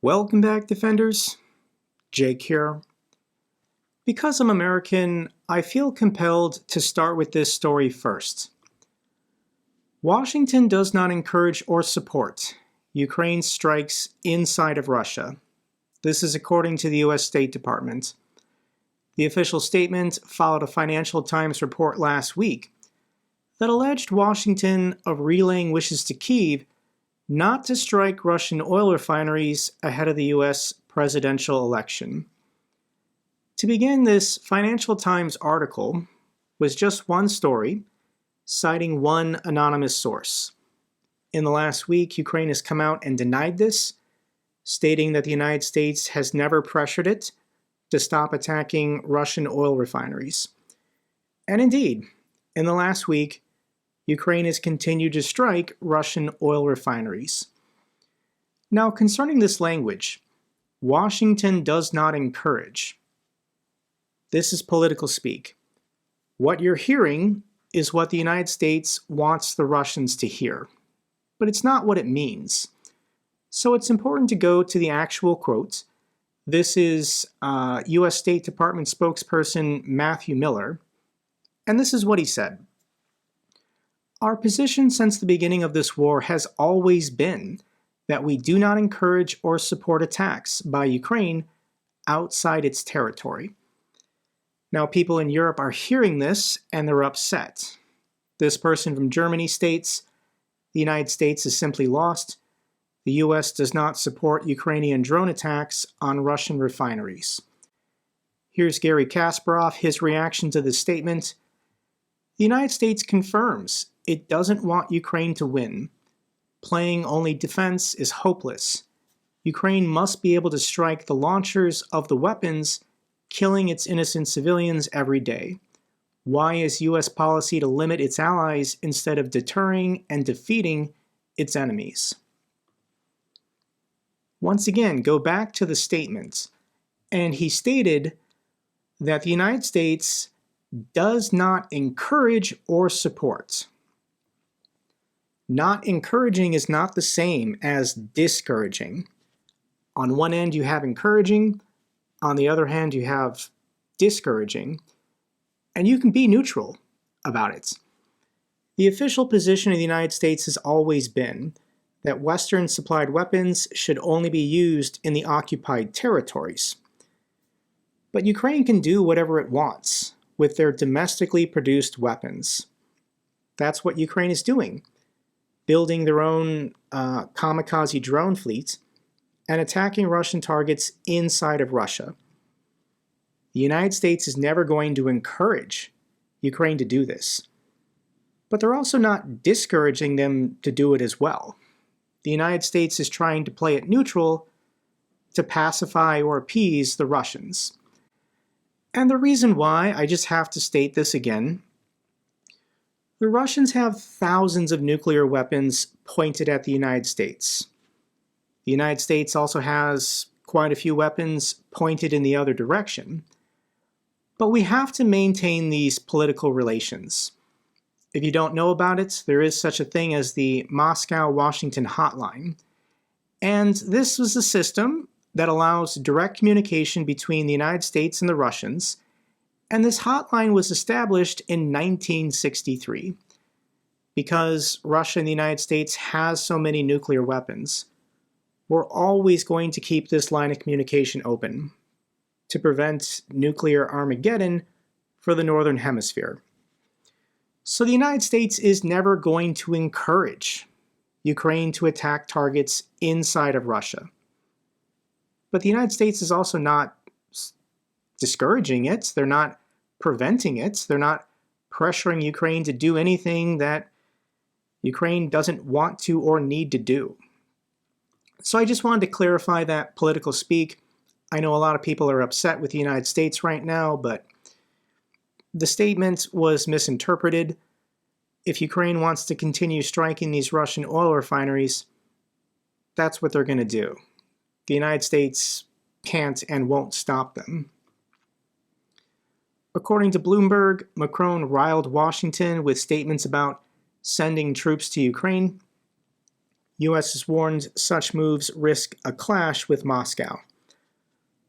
Welcome back, Defenders. Jake here. Because I'm American, I feel compelled to start with this story first. Washington does not encourage or support Ukraine's strikes inside of Russia. This is according to the U.S. State Department. The official statement followed a Financial Times report last week that alleged Washington of relaying wishes to Kyiv not to strike Russian oil refineries ahead of the U.S. presidential election. To begin, this Financial Times article was just one story, citing one anonymous source. In the last week, Ukraine has come out and denied this, stating that the United States has never pressured it to stop attacking Russian oil refineries. And indeed, in the last week, Ukraine has continued to strike Russian oil refineries. Now, concerning this language, Washington does not encourage. This is political speak. What you're hearing is what the United States wants the Russians to hear, but it's not what it means. So it's important to go to the actual quote. This is U.S. State Department spokesperson Matthew Miller, and this is what he said. Our position since the beginning of this war has always been that we do not encourage or support attacks by Ukraine outside its territory. Now, people in Europe are hearing this and they're upset. This person from Germany states, the United States is simply lost. The U.S. does not support Ukrainian drone attacks on Russian refineries. Here's Garry Kasparov, his reaction to this statement. The United States confirms it doesn't want Ukraine to win. Playing only defense is hopeless. Ukraine must be able to strike the launchers of the weapons, killing its innocent civilians every day. Why is U.S. policy to limit its allies instead of deterring and defeating its enemies? Once again, go back to the statement, and he stated that the United States does not encourage or support. Not encouraging is not the same as discouraging. On one end you have encouraging, on the other hand you have discouraging, and you can be neutral about it. The official position of the United States has always been that Western-supplied weapons should only be used in the occupied territories. But Ukraine can do whatever it wants with their domestically produced weapons. That's what Ukraine is doing, building their own kamikaze drone fleet and attacking Russian targets inside of Russia. The United States is never going to encourage Ukraine to do this, but they're also not discouraging them to do it as well. The United States is trying to play it neutral to pacify or appease the Russians. And the reason why, I just have to state this again, the Russians have thousands of nuclear weapons pointed at the United States. The United States also has quite a few weapons pointed in the other direction. But we have to maintain these political relations. If you don't know about it, there is such a thing as the Moscow-Washington hotline. And this was a system that allows direct communication between the United States and the Russians, and this hotline was established in 1963. Because Russia and the United States has so many nuclear weapons, we're always going to keep this line of communication open to prevent nuclear Armageddon for the Northern Hemisphere. So the United States is never going to encourage Ukraine to attack targets inside of Russia. But the United States is also not discouraging it. They're not preventing it. They're not pressuring Ukraine to do anything that Ukraine doesn't want to or need to do. So I just wanted to clarify that political speak. I know a lot of people are upset with the United States right now, but the statement was misinterpreted. If Ukraine wants to continue striking these Russian oil refineries, that's what they're going to do. The United States can't and won't stop them. According to Bloomberg, Macron riled Washington with statements about sending troops to Ukraine. US has warned such moves risk a clash with Moscow.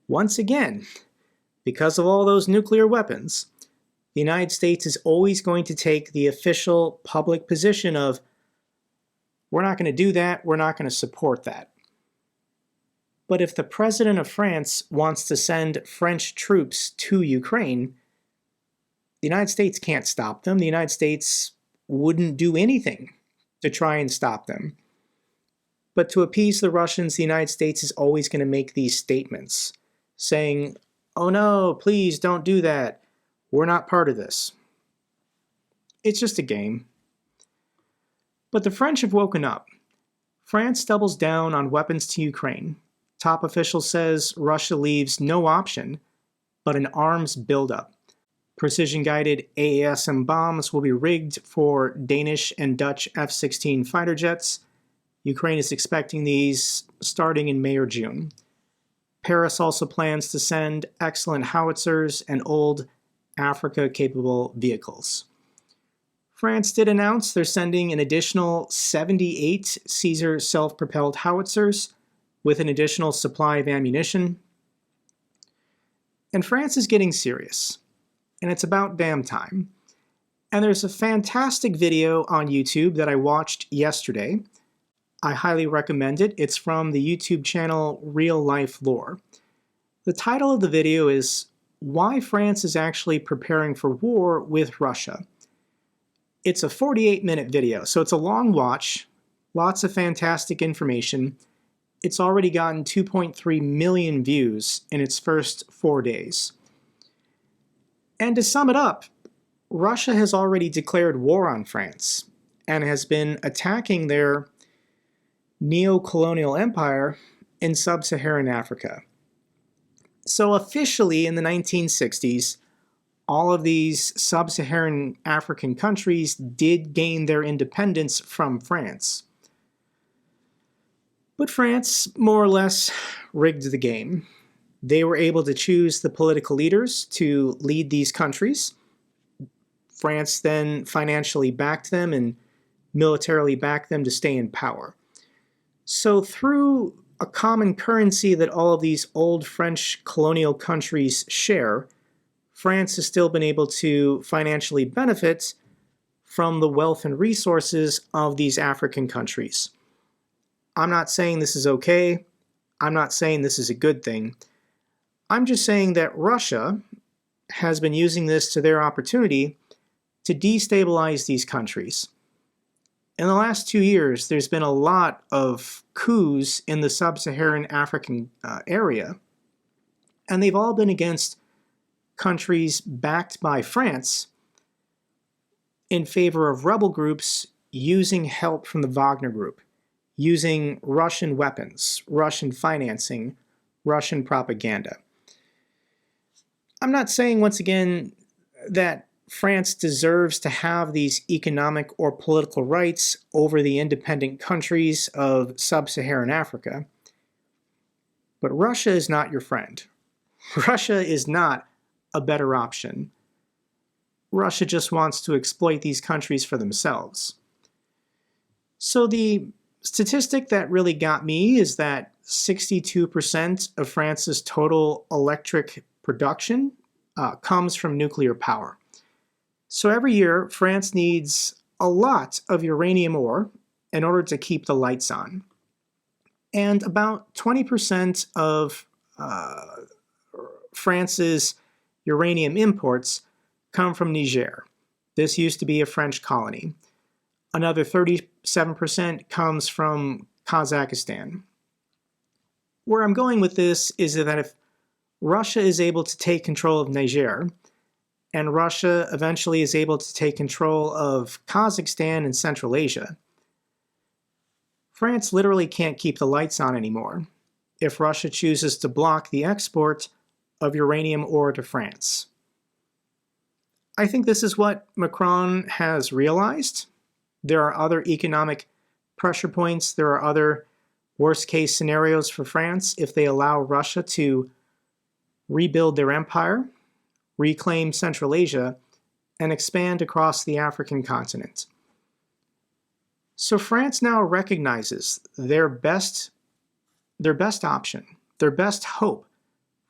Once again, because of all those nuclear weapons, the United States is always going to take the official public position of, we're not going to do that, we're not going to support that. But if the president of France wants to send French troops to Ukraine, the United States can't stop them. The United States wouldn't do anything to try and stop them. But to appease the Russians, the United States is always going to make these statements, saying, oh no, please don't do that. We're not part of this. It's just a game. But the French have woken up. France doubles down on weapons to Ukraine. Top official says Russia leaves no option but an arms buildup. Precision-guided AASM bombs will be rigged for Danish and Dutch F-16 fighter jets. Ukraine is expecting these starting in May or June. Paris also plans to send excellent howitzers and old Africa-capable vehicles. France did announce they're sending an additional 78 Caesar self-propelled howitzers with an additional supply of ammunition. And France is getting serious, and it's about damn time. And there's a fantastic video on YouTube that I watched yesterday. I highly recommend it. It's from the YouTube channel RealLifeLore. The title of the video is Why France is Actually Preparing for War with Russia. It's a 48-minute video, so it's a long watch, lots of fantastic information. It's already gotten 2.3 million views in its first 4 days. And to sum it up, Russia has already declared war on France and has been attacking their neo-colonial empire in Sub-Saharan Africa. So officially in the 1960s, all of these Sub-Saharan African countries did gain their independence from France. But France more or less rigged the game. They were able to choose the political leaders to lead these countries. France then financially backed them and militarily backed them to stay in power. So through a common currency that all of these old French colonial countries share, France has still been able to financially benefit from the wealth and resources of these African countries. I'm not saying this is okay. I'm not saying this is a good thing. I'm just saying that Russia has been using this to their opportunity to destabilize these countries. In the last 2 years, there's been a lot of coups in the Sub-Saharan African area, and they've all been against countries backed by France in favor of rebel groups using help from the Wagner Group, using Russian weapons, Russian financing, Russian propaganda. I'm not saying, once again, that France deserves to have these economic or political rights over the independent countries of Sub-Saharan Africa. But Russia is not your friend. Russia is not a better option. Russia just wants to exploit these countries for themselves. So the statistic that really got me is that 62% of France's total electric production comes from nuclear power. So every year, France needs a lot of uranium ore in order to keep the lights on. And about 20% of France's uranium imports come from Niger. This used to be a French colony. Another 37% comes from Kazakhstan. Where I'm going with this is that if Russia is able to take control of Niger, and Russia eventually is able to take control of Kazakhstan and Central Asia, France literally can't keep the lights on anymore if Russia chooses to block the export of uranium ore to France. I think this is what Macron has realized. There are other economic pressure points. There are other worst-case scenarios for France if they allow Russia to rebuild their empire, reclaim Central Asia, and expand across the African continent. So France now recognizes their best option, their best hope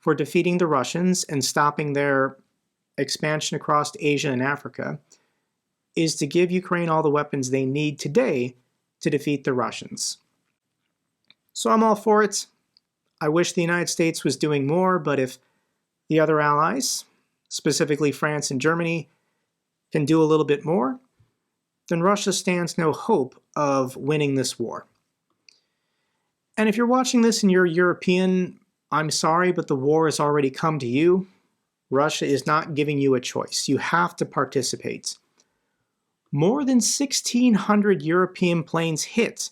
for defeating the Russians and stopping their expansion across Asia and Africa is to give Ukraine all the weapons they need today to defeat the Russians. So I'm all for it. I wish the United States was doing more, but if the other allies, specifically France and Germany, can do a little bit more, then Russia stands no hope of winning this war. And if you're watching this and you're European, I'm sorry, but the war has already come to you. Russia is not giving you a choice. You have to participate. More than 1,600 European planes hit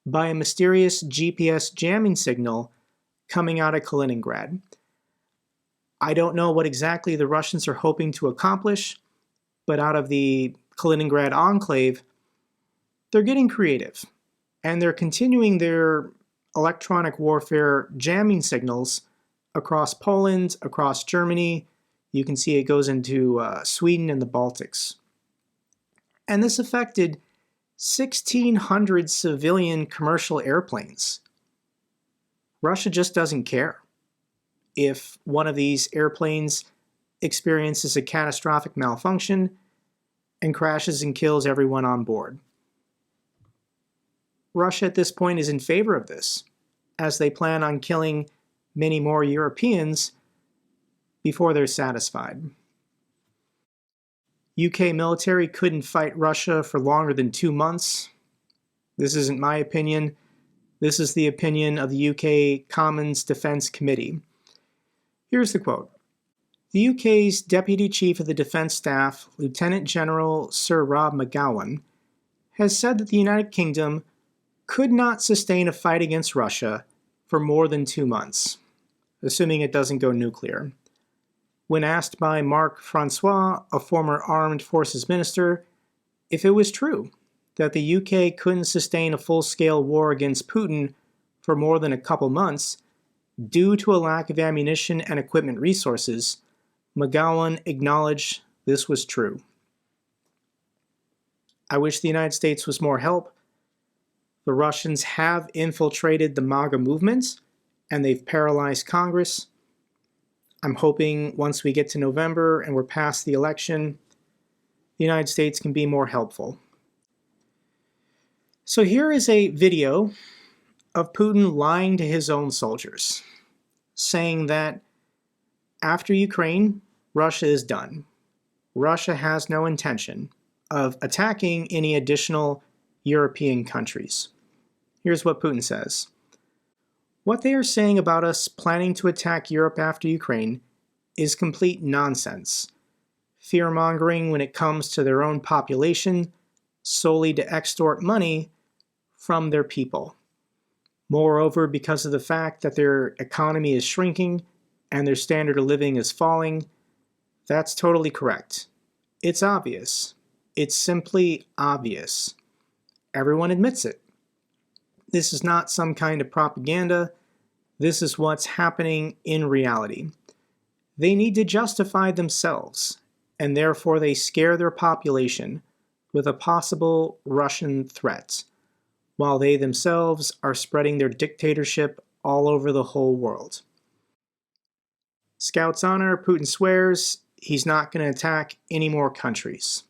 by a mysterious GPS jamming signal coming out of Kaliningrad. I don't know what exactly the Russians are hoping to accomplish, but out of the Kaliningrad enclave, they're getting creative, and they're continuing their electronic warfare jamming signals across Poland, across Germany. You can see it goes into Sweden and the Baltics. And this affected 1,600 civilian commercial airplanes. Russia just doesn't care if one of these airplanes experiences a catastrophic malfunction and crashes and kills everyone on board. Russia at this point is in favor of this, as they plan on killing many more Europeans before they're satisfied. UK military couldn't fight Russia for longer than 2 months. This isn't my opinion. This is the opinion of the UK Commons Defence Committee. Here's the quote. The UK's Deputy Chief of the Defence Staff, Lieutenant General Sir Rob McGowan, has said that the United Kingdom could not sustain a fight against Russia for more than 2 months, assuming it doesn't go nuclear. When asked by Marc Francois, a former armed forces minister, if it was true that the UK couldn't sustain a full-scale war against Putin for more than a couple months due to a lack of ammunition and equipment resources, McGowan acknowledged this was true. I wish the United States was more help. The Russians have infiltrated the MAGA movement, and they've paralyzed Congress. I'm hoping once we get to November and we're past the election, the United States can be more helpful. So here is a video of Putin lying to his own soldiers, saying that after Ukraine, Russia is done. Russia has no intention of attacking any additional European countries. Here's what Putin says. What they are saying about us planning to attack Europe after Ukraine is complete nonsense. Fear-mongering when it comes to their own population, solely to extort money from their people. Moreover, because of the fact that their economy is shrinking and their standard of living is falling, that's totally correct. It's obvious. It's simply obvious. Everyone admits it. This is not some kind of propaganda. This is what's happening in reality. They need to justify themselves, and therefore they scare their population with a possible Russian threat, while they themselves are spreading their dictatorship all over the whole world. Scout's honor, Putin swears he's not going to attack any more countries.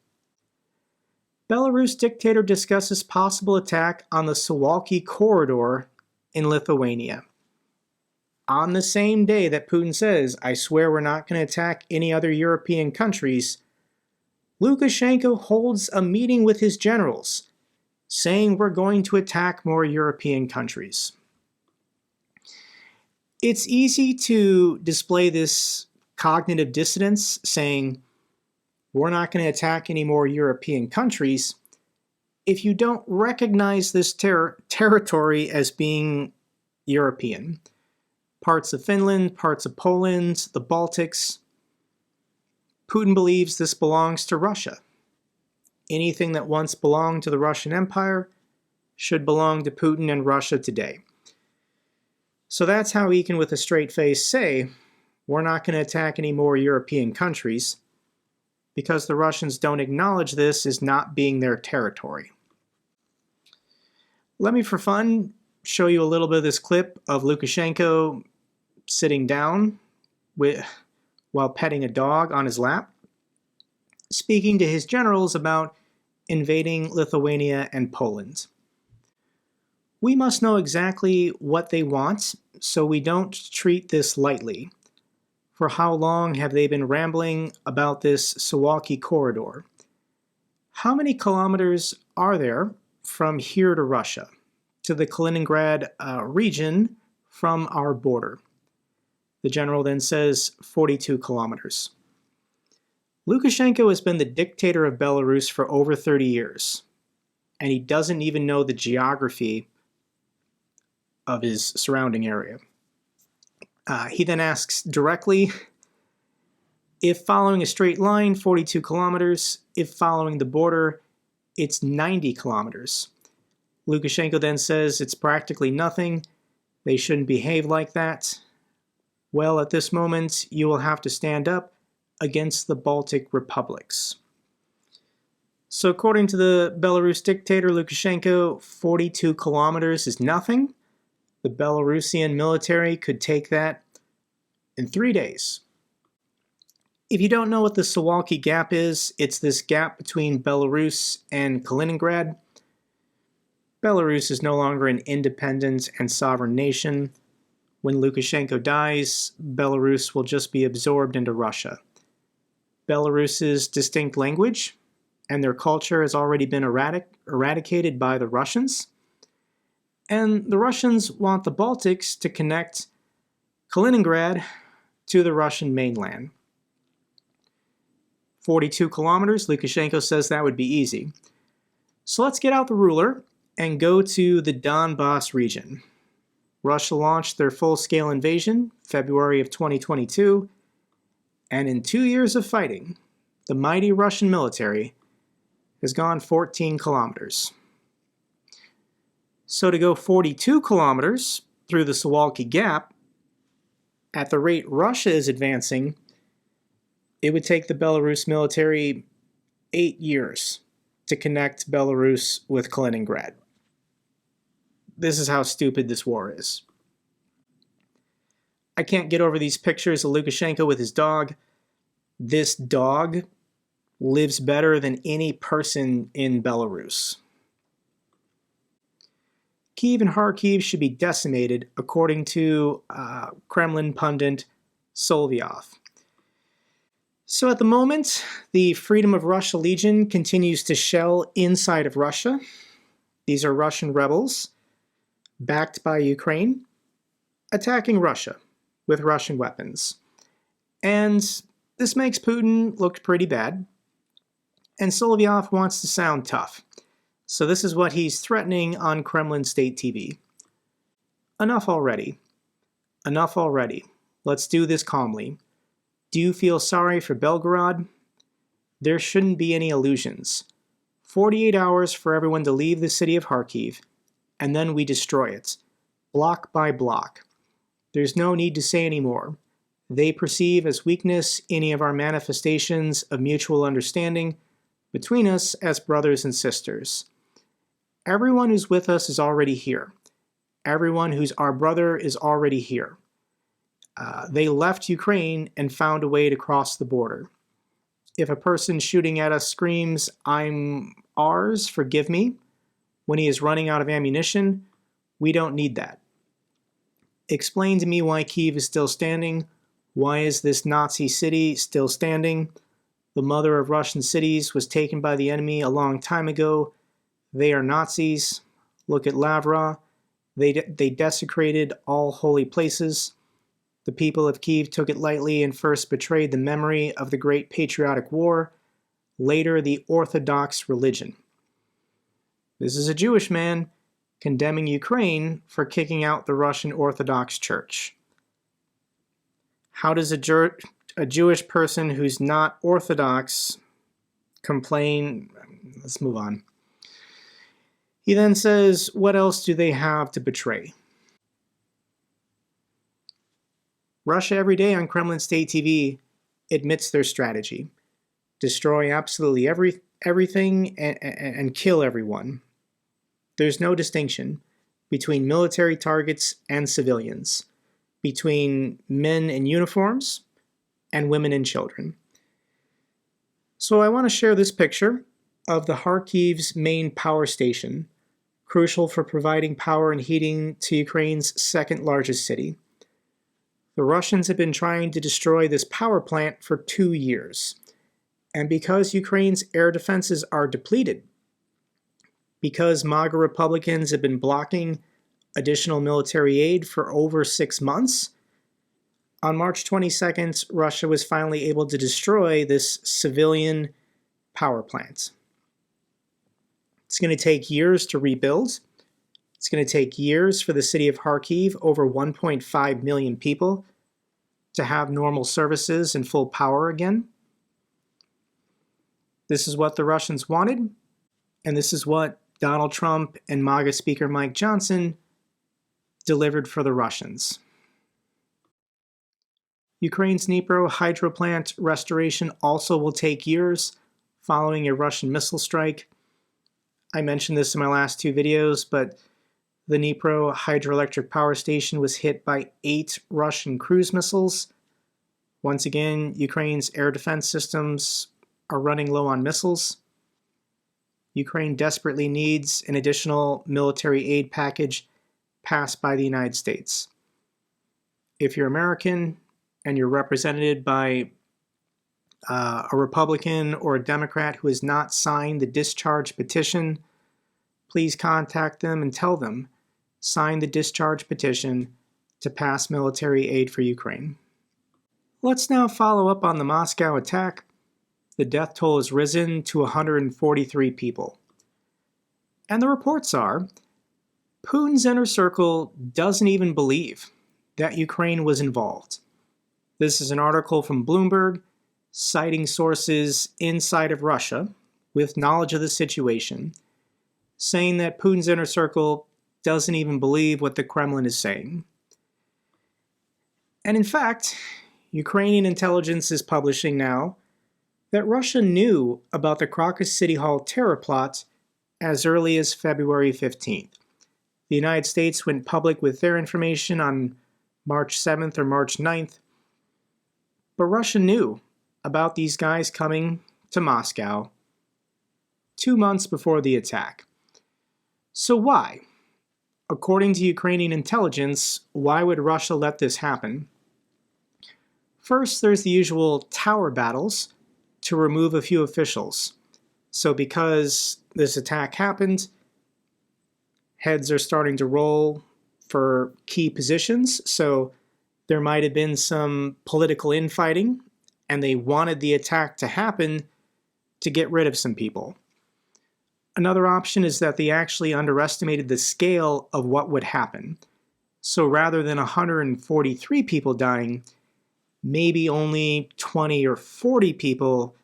Belarus dictator discusses possible attack on the Suwalki corridor in Lithuania. On the same day that Putin says, I swear we're not going to attack any other European countries, Lukashenko holds a meeting with his generals, saying we're going to attack more European countries. It's easy to display this cognitive dissonance, saying we're not going to attack any more European countries, if you don't recognize this territory as being European. Parts of Finland, parts of Poland, the Baltics. Putin believes this belongs to Russia. Anything that once belonged to the Russian Empire should belong to Putin and Russia today. So that's how he can with a straight face say, we're not going to attack any more European countries, because the Russians don't acknowledge this as not being their territory. Let me, for fun, show you a little bit of this clip of Lukashenko sitting down while petting a dog on his lap, speaking to his generals about invading Lithuania and Poland. We must know exactly what they want, so we don't treat this lightly. For how long have they been rambling about this Suwalki corridor? How many kilometers are there from here to Russia, to the Kaliningrad region from our border? The general then says 42 kilometers. Lukashenko has been the dictator of Belarus for over 30 years, and he doesn't even know the geography of his surrounding area. He then asks directly, if following a straight line, 42 kilometers, if following the border, it's 90 kilometers. Lukashenko then says it's practically nothing. They shouldn't behave like that. Well, at this moment, you will have to stand up against the Baltic republics. So according to the Belarus dictator Lukashenko, 42 kilometers is nothing. The Belarusian military could take that in 3 days. If you don't know what the Suwalki Gap is, it's this gap between Belarus and Kaliningrad. Belarus is no longer an independent and sovereign nation. When Lukashenko dies, Belarus will just be absorbed into Russia. Belarus's distinct language and their culture has already been eradicated by the Russians. And the Russians want the Baltics to connect Kaliningrad to the Russian mainland. 42 kilometers, Lukashenko says that would be easy. So let's get out the ruler and go to the Donbass region. Russia launched their full-scale invasion February of 2022, and in 2 years of fighting, the mighty Russian military has gone 14 kilometers. So to go 42 kilometers through the Suwalki Gap, at the rate Russia is advancing, it would take the Belarus military 8 years to connect Belarus with Kaliningrad. This is how stupid this war is. I can't get over these pictures of Lukashenko with his dog. This dog lives better than any person in Belarus. Kyiv and Kharkiv should be decimated, according to Kremlin pundit Solovyev. So at the moment, the Freedom of Russia Legion continues to shell inside of Russia. These are Russian rebels, backed by Ukraine, attacking Russia with Russian weapons. And this makes Putin look pretty bad. And Solovyev wants to sound tough. So this is what he's threatening on Kremlin State TV. Enough already. Enough already. Let's do this calmly. Do you feel sorry for Belgorod? There shouldn't be any illusions. 48 hours for everyone to leave the city of Kharkiv, and then we destroy it, block by block. There's no need to say any more. They perceive as weakness any of our manifestations of mutual understanding between us as brothers and sisters. Everyone who's with us is already here. Everyone who's our brother is already here. They left Ukraine and found a way to cross the border. If a person shooting at us screams, "I'm ours, forgive me," when he is running out of ammunition, we don't need that. Explain to me why Kyiv is still standing. Why is this Nazi city still standing? The mother of Russian cities was taken by the enemy a long time ago. They are Nazis. Look at Lavra. They desecrated all holy places. The people of Kyiv took it lightly and first betrayed the memory of the Great Patriotic War, later the Orthodox religion. This is a Jewish man condemning Ukraine for kicking out the Russian Orthodox Church. How does a Jewish person who's not Orthodox complain? Let's move on. He then says, what else do they have to betray? Russia every day on Kremlin State TV admits their strategy. Destroy absolutely everything and kill everyone. there's no distinction between military targets and civilians, between men in uniforms and women and children. So I want to share this picture of the Kharkiv's main power station, crucial for providing power and heating to Ukraine's second largest city. The Russians have been trying to destroy this power plant for 2 years. And because Ukraine's air defenses are depleted, because MAGA Republicans have been blocking additional military aid for over 6 months, on March 22nd, Russia was finally able to destroy this civilian power plant. It's going to take years to rebuild. It's going to take years for the city of Kharkiv, over 1.5 million people, to have normal services and full power again. This is what the Russians wanted, and this is what Donald Trump and MAGA Speaker Mike Johnson delivered for the Russians. Ukraine's Dnipro hydro plant restoration also will take years following a Russian missile strike. I mentioned this in my last 2 videos, but the Dnipro hydroelectric power station was hit by 8 Russian cruise missiles. Once again, Ukraine's air defense systems are running low on missiles. Ukraine desperately needs an additional military aid package passed by the United States. If you're American and you're represented by a Republican or a Democrat who has not signed the discharge petition, please contact them and tell them, sign the discharge petition to pass military aid for Ukraine. Let's now follow up on the Moscow attack. The death toll has risen to 143 people. And the reports are, Putin's inner circle doesn't even believe that Ukraine was involved. This is an article from Bloomberg, citing sources inside of Russia with knowledge of the situation, saying that Putin's inner circle doesn't even believe what the Kremlin is saying. And in fact, Ukrainian intelligence is publishing now that Russia knew about the Crocus City Hall terror plot as early as February 15th. The United States went public with their information on March 7th or March 9th, but Russia knew about these guys coming to Moscow 2 months before the attack. So why? According to Ukrainian intelligence, why would Russia let this happen? First, there's the usual tower battles to remove a few officials. So because this attack happened, heads are starting to roll for key positions. So there might have been some political infighting, and they wanted the attack to happen to get rid of some people. Another option is that they actually underestimated the scale of what would happen. So rather than 143 people dying, maybe only 20 or 40 people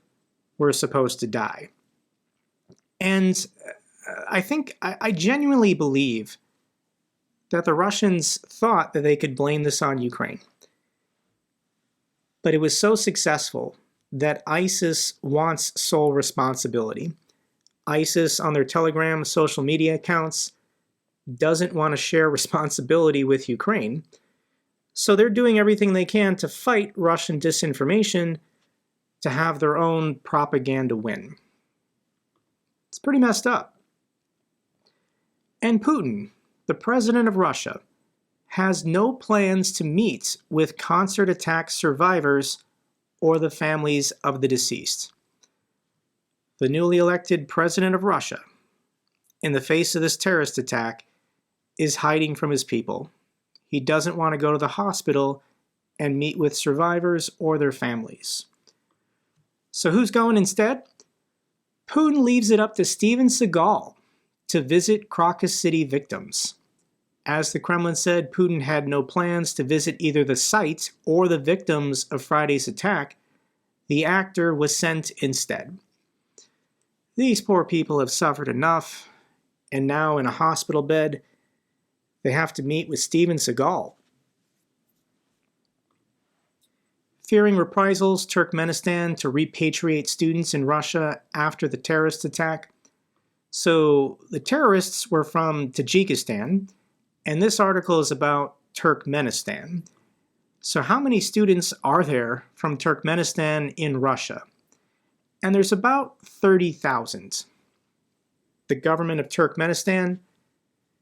were supposed to die. And I genuinely believe that the Russians thought that they could blame this on Ukraine. But it was so successful that ISIS wants sole responsibility. ISIS, on their Telegram social media accounts, doesn't want to share responsibility with Ukraine. So they're doing everything they can to fight Russian disinformation to have their own propaganda win. It's pretty messed up. And Putin, the president of Russia, has no plans to meet with concert attack survivors or the families of the deceased. The newly elected president of Russia, in the face of this terrorist attack, is hiding from his people. He doesn't want to go to the hospital and meet with survivors or their families. So who's going instead? Putin leaves it up to Steven Seagal to visit Crocus City victims. As the Kremlin said, Putin had no plans to visit either the site or the victims of Friday's attack. The actor was sent instead. These poor people have suffered enough, and now in a hospital bed, they have to meet with Steven Seagal. Fearing reprisals, Turkmenistan to repatriate students in Russia after the terrorist attack. So the terrorists were from Tajikistan, and this article is about Turkmenistan. So how many students are there from Turkmenistan in Russia? And there's about 30,000. The government of Turkmenistan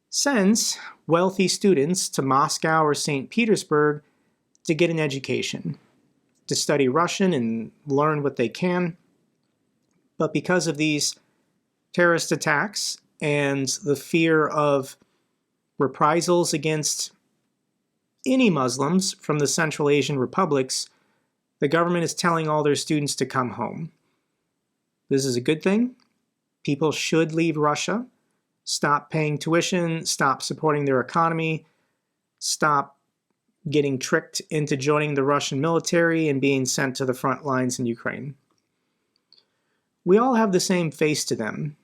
sends wealthy students to Moscow or St. Petersburg to get an education, to study Russian and learn what they can. But because of these terrorist attacks and the fear of reprisals against any Muslims from the Central Asian republics, the government is telling all their students to come home. This is a good thing. People should leave Russia, stop paying tuition, stop supporting their economy, stop getting tricked into joining the Russian military and being sent to the front lines in Ukraine. We all have the same face to them.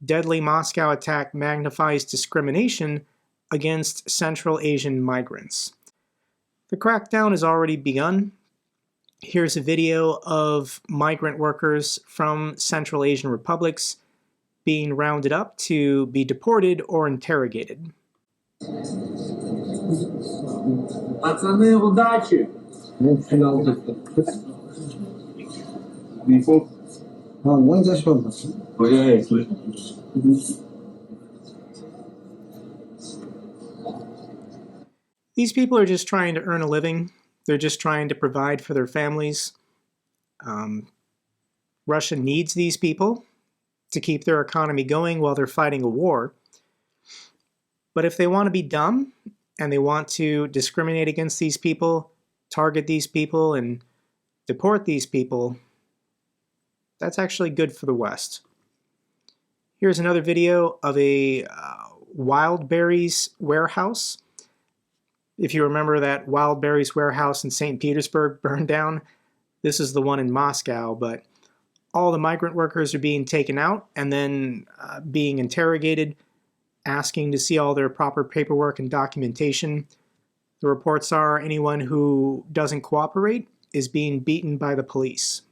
Deadly Moscow attack magnifies discrimination against Central Asian migrants. The crackdown has already begun. Here's a video of migrant workers from Central Asian republics being rounded up to be deported or interrogated. Пацаны, удачи! These people are just trying to earn a living. They're just trying to provide for their families. Russia needs these people to keep their economy going while they're fighting a war. But if they want to be dumb and they want to discriminate against these people, target these people, and deport these people, that's actually good for the West. Here's another video of a wild berries warehouse. If you remember that wild berries warehouse in St. Petersburg burned down, this is the one in Moscow, but all the migrant workers are being taken out and then being interrogated, asking to see all their proper paperwork and documentation. The reports are anyone who doesn't cooperate is being beaten by the police.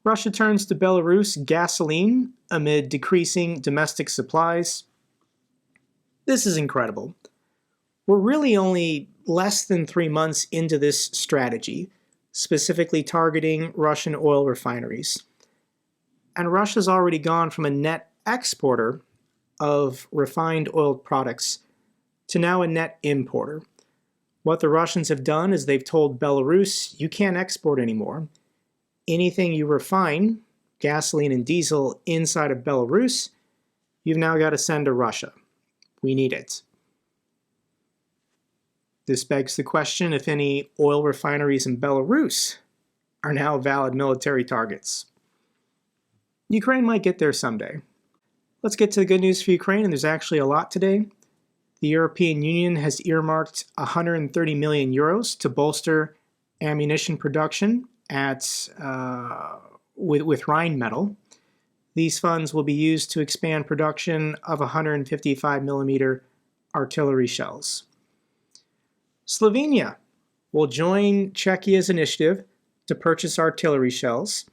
Russia turns to Belarus gasoline amid decreasing domestic supplies. This is incredible. We're really only less than 3 months into this strategy, specifically targeting Russian oil refineries. And Russia's already gone from a net exporter of refined oil products to now a net importer. What the Russians have done is they've told Belarus, you can't export anymore. Anything you refine, gasoline and diesel, inside of Belarus, you've now got to send to Russia. We need it. This begs the question if any oil refineries in Belarus are now valid military targets. Ukraine might get there someday. Let's get to the good news for Ukraine, and there's actually a lot today. The European Union has earmarked 130 million euros to bolster ammunition production with Rheinmetall. These funds will be used to expand production of 155 millimeter artillery shells. Slovenia will join Czechia's initiative to purchase artillery shells.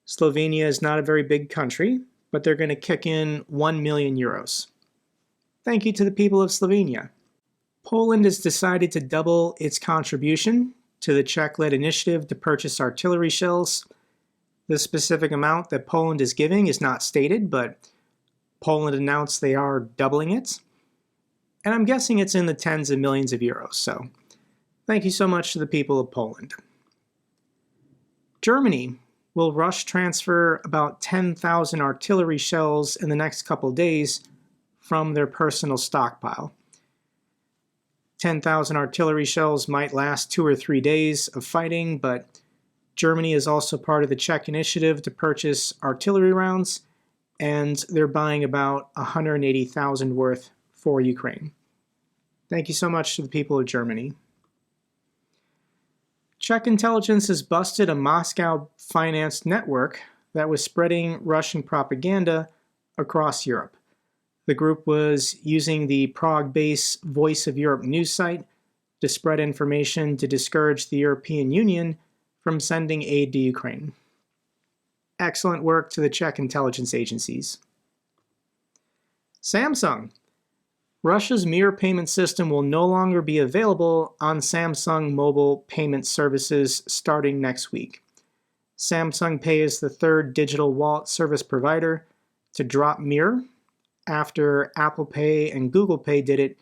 Slovenia is not a very big country, but they're going to kick in 1 million euros. Thank you to the people of Slovenia. Poland has decided to double its contribution to the Czech-led initiative to purchase artillery shells. The specific amount that Poland is giving is not stated, but Poland announced they are doubling it. And I'm guessing it's in the tens of millions of euros, so thank you so much to the people of Poland. Germany will rush transfer about 10,000 artillery shells in the next couple days from their personal stockpile. 10,000 artillery shells might last 2 or 3 days of fighting, but Germany is also part of the Czech initiative to purchase artillery rounds, and they're buying about 180,000 worth for Ukraine. Thank you so much to the people of Germany. Czech intelligence has busted a Moscow-financed network that was spreading Russian propaganda across Europe. The group was using the Prague-based Voice of Europe news site to spread information to discourage the European Union from sending aid to Ukraine. Excellent work to the Czech intelligence agencies. Samsung. Russia's mirror payment system will no longer be available on Samsung mobile payment services starting next week. Samsung Pay is the third digital wallet service provider to drop mirror after Apple Pay and Google Pay did it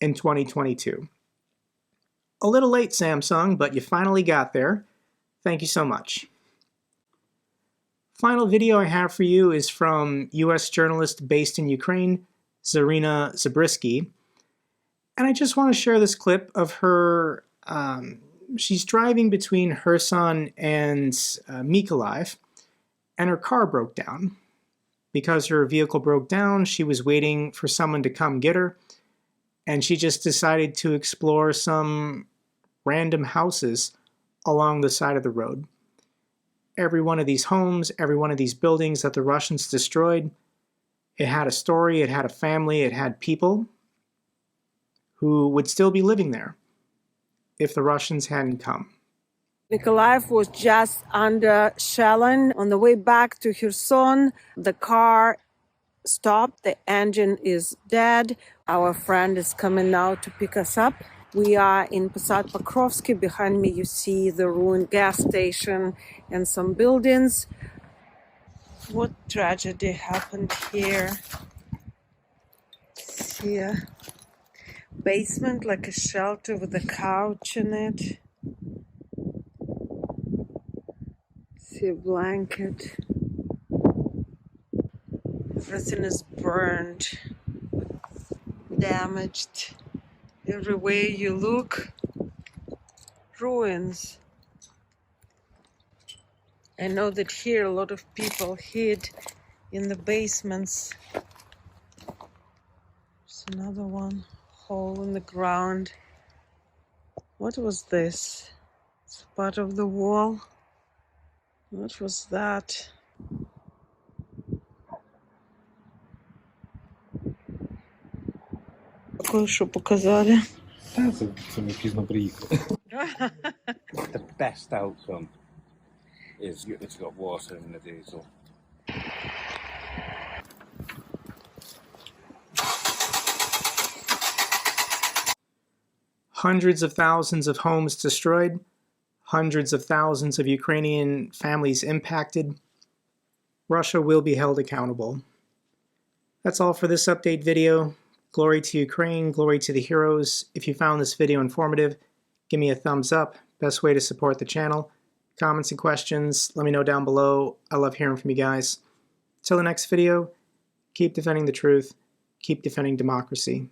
in 2022. A little late, Samsung, but you finally got there. Thank you so much. Final video I have for you is from US journalist based in Ukraine, Zarina Zabriskie. And I just want to share this clip of her. She's driving between Kherson and Mykolaiv, and her car broke down. Because her vehicle broke down, she was waiting for someone to come get her, and she just decided to explore some random houses along the side of the road. Every one of these homes, every one of these buildings that the Russians destroyed, it had a story, it had a family, it had people who would still be living there if the Russians hadn't come. Mykolaiv was just under shelling. On the way back to Kherson, the car stopped, the engine is dead. Our friend is coming now to pick us up. We are in Posad Pokrovsky. Behind me you see the ruined gas station and some buildings. What tragedy happened here? See a basement like a shelter with a couch in it. See a blanket. Everything is burned, damaged. Everywhere you look, ruins. I know that here a lot of people hid in the basements. There's another one, hole in the ground. What was this? It's part of the wall. What was that? Кое-що показали. Це ми пізно приїхали. The best outcome is it's got water in the diesel. Hundreds of thousands of homes destroyed, hundreds of thousands of Ukrainian families impacted. Russia will be held accountable. That's all for this update video. Glory to Ukraine, glory to the heroes. If you found this video informative, give me a thumbs up. Best way to support the channel. Comments and questions, let me know down below. I love hearing from you guys. Till the next video, keep defending the truth, keep defending democracy.